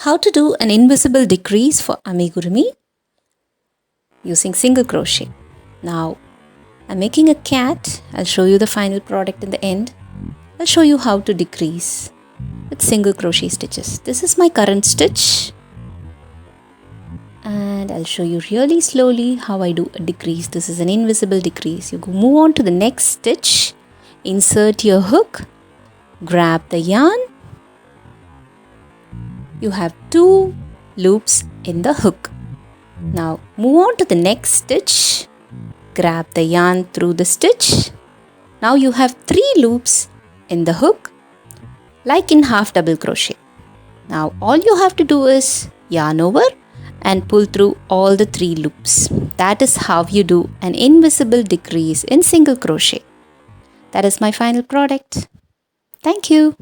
How to do an invisible decrease for amigurumi using single crochet. Now I'm making a cat. I'll show you the final product in the end. I'll show you how to decrease with single crochet stitches. This is my current stitch and I'll show you really slowly how I do a decrease. This is an invisible decrease. You move on to the next stitch, insert your hook, grab the yarn. You have 2 loops in the hook. Now move on to the next stitch, grab the yarn through the stitch. Now you have 3 loops in the hook like in half double crochet. Now all you have to do is yarn over and pull through all the 3 loops. That is how you do an invisible decrease in single crochet. That is my final product. Thank you.